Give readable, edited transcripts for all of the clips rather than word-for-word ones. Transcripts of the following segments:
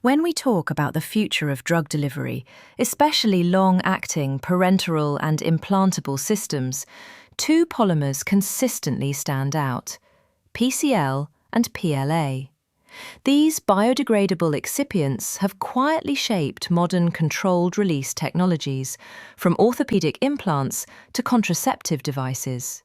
When we talk about the future of drug delivery, especially long-acting parenteral and implantable systems, two polymers consistently stand out: PCL and PLA. These biodegradable excipients have quietly shaped modern controlled-release technologies, from orthopedic implants to contraceptive devices.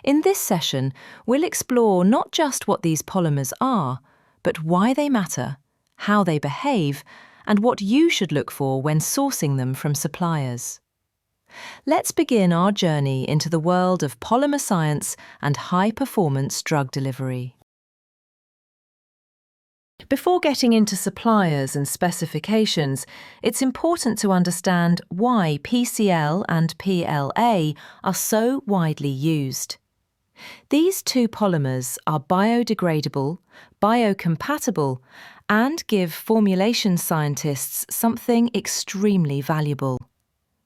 In this session, we'll explore not just what these polymers are, but why they matter, how they behave, and what you should look for when sourcing them from suppliers. Let's begin our journey into the world of polymer science and high-performance drug delivery. Before getting into suppliers and specifications, it's important to understand why PCL and PLA are so widely used. These two polymers are biodegradable, biocompatible, and give formulation scientists something extremely valuable: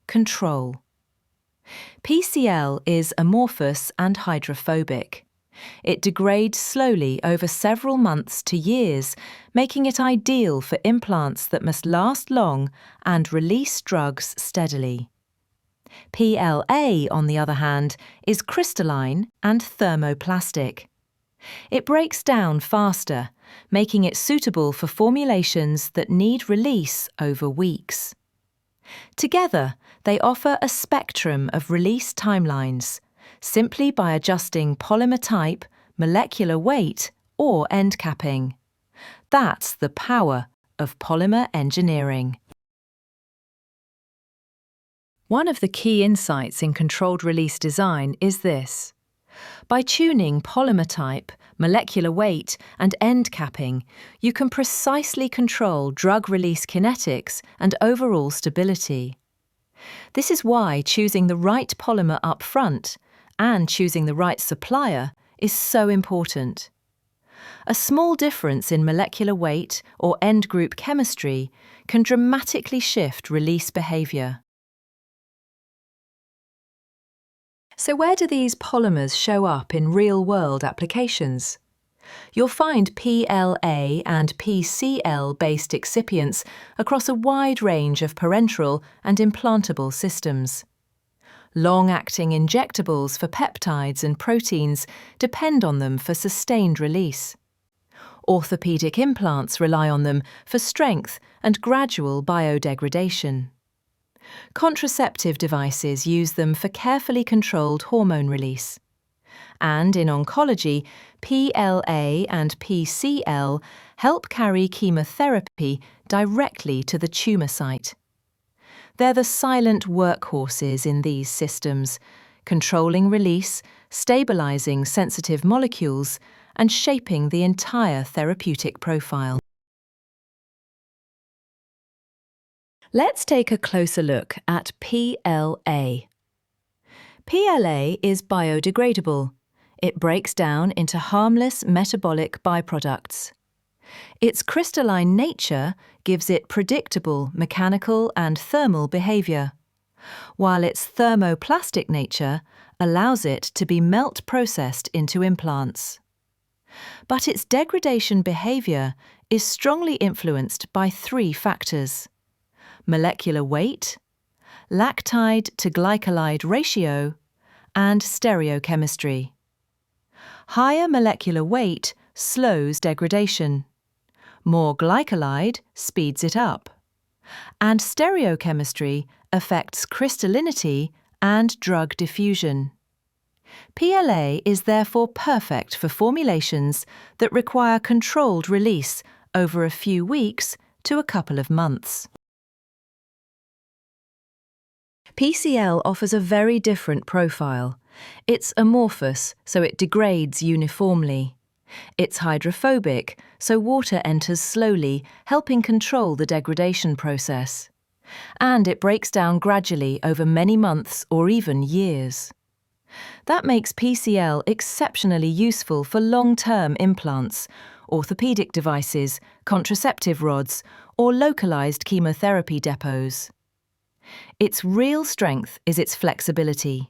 control. PCL is amorphous and hydrophobic. It degrades slowly over several months to years, making it ideal for implants that must last long and release drugs steadily. PLA, on the other hand, is crystalline and thermoplastic. It breaks down faster, making it suitable for formulations that need release over weeks. Together, they offer a spectrum of release timelines, simply by adjusting polymer type, molecular weight, or end capping. That's the power of polymer engineering. One of the key insights in controlled release design is this: by tuning polymer type, molecular weight, and end capping, you can precisely control drug release kinetics and overall stability. This is why choosing the right polymer up front and choosing the right supplier is so important. A small difference in molecular weight or end group chemistry can dramatically shift release behavior. So where do these polymers show up in real-world applications? You'll find PLA and PCL-based excipients across a wide range of parenteral and implantable systems. Long-acting injectables for peptides and proteins depend on them for sustained release. Orthopedic implants rely on them for strength and gradual biodegradation. Contraceptive devices use them for carefully controlled hormone release. And in oncology, PLA and PCL help carry chemotherapy directly to the tumour site. They're the silent workhorses in these systems, controlling release, stabilising sensitive molecules, and shaping the entire therapeutic profile. Let's take a closer look at PLA. PLA is biodegradable. It breaks down into harmless metabolic byproducts. Its crystalline nature gives it predictable mechanical and thermal behavior, while its thermoplastic nature allows it to be melt-processed into implants. But its degradation behavior is strongly influenced by three factors: molecular weight, lactide to glycolide ratio, and stereochemistry. Higher molecular weight slows degradation. More glycolide speeds it up. And stereochemistry affects crystallinity and drug diffusion. PLA is therefore perfect for formulations that require controlled release over a few weeks to a couple of months. PCL offers a very different profile. It's amorphous, so it degrades uniformly. It's hydrophobic, so water enters slowly, helping control the degradation process. And it breaks down gradually over many months or even years. That makes PCL exceptionally useful for long-term implants, orthopedic devices, contraceptive rods, or localized chemotherapy depots. Its real strength is its flexibility.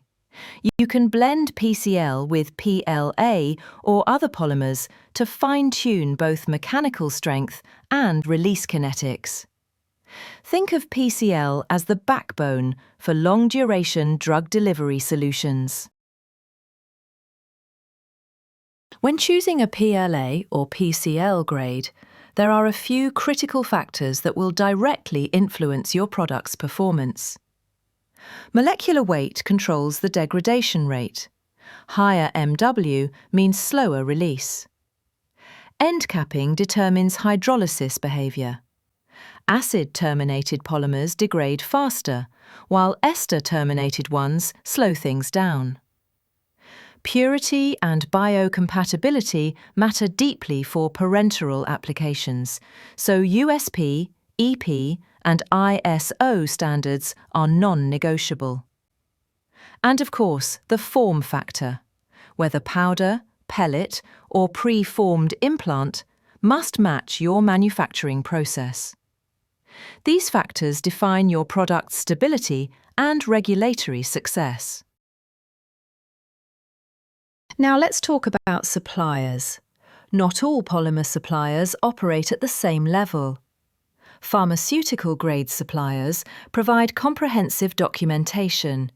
You can blend PCL with PLA or other polymers to fine-tune both mechanical strength and release kinetics. Think of PCL as the backbone for long-duration drug delivery solutions. When choosing a PLA or PCL grade, there are a few critical factors that will directly influence your product's performance. Molecular weight controls the degradation rate. Higher MW means slower release. End capping determines hydrolysis behavior. Acid-terminated polymers degrade faster, while ester-terminated ones slow things down. Purity and biocompatibility matter deeply for parenteral applications, so USP, EP, and ISO standards are non-negotiable. And of course, the form factor, whether powder, pellet, or pre-formed implant, must match your manufacturing process. These factors define your product's stability and regulatory success. Now let's talk about suppliers. Not all polymer suppliers operate at the same level. Pharmaceutical-grade suppliers provide comprehensive documentation,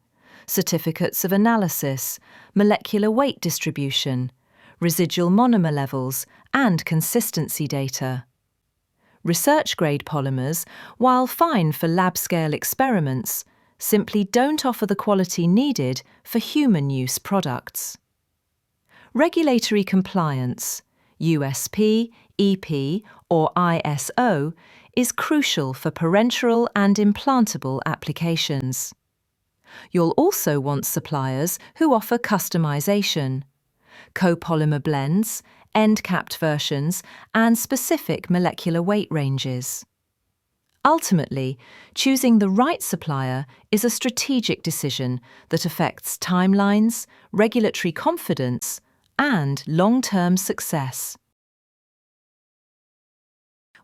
certificates of analysis, molecular weight distribution, residual monomer levels, and consistency data. Research-grade polymers, while fine for lab-scale experiments, simply don't offer the quality needed for human-use products. Regulatory compliance, USP, EP, or ISO, is crucial for parenteral and implantable applications. You'll also want suppliers who offer customization, copolymer blends, end-capped versions, and specific molecular weight ranges. Ultimately, choosing the right supplier is a strategic decision that affects timelines, regulatory confidence, and long-term success.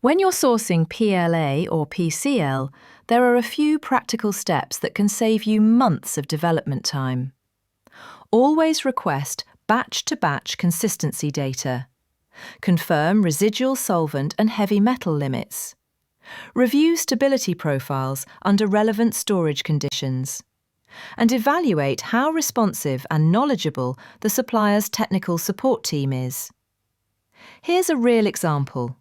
When you're sourcing PLA or PCL, there are a few practical steps that can save you months of development time. Always request batch-to-batch consistency data. Confirm residual solvent and heavy metal limits. Review stability profiles under relevant storage conditions. And evaluate how responsive and knowledgeable the supplier's technical support team is. Here's a real example.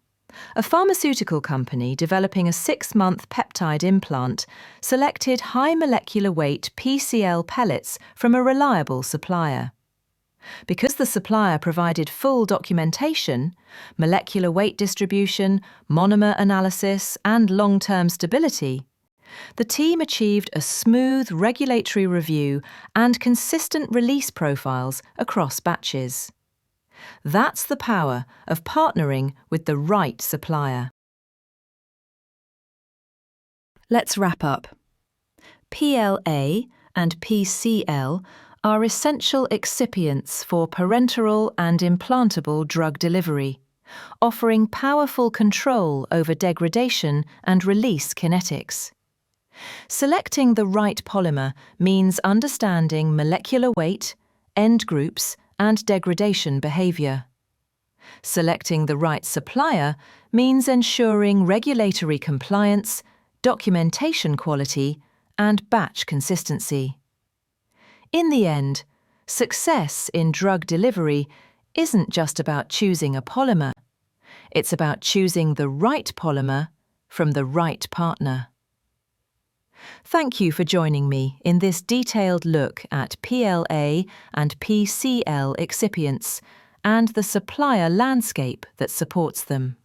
A pharmaceutical company developing a 6-month peptide implant selected high molecular weight PCL pellets from a reliable supplier. Because the supplier provided full documentation, molecular weight distribution, monomer analysis, and long-term stability, the team achieved a smooth regulatory review and consistent release profiles across batches. That's the power of partnering with the right supplier. Let's wrap up. PLA and PCL are essential excipients for parenteral and implantable drug delivery, offering powerful control over degradation and release kinetics. Selecting the right polymer means understanding molecular weight, end groups, and degradation behavior. Selecting the right supplier means ensuring regulatory compliance, documentation quality, and batch consistency. In the end, success in drug delivery isn't just about choosing a polymer. It's about choosing the right polymer from the right partner. Thank you for joining me in this detailed look at PLA and PCL excipients and the supplier landscape that supports them.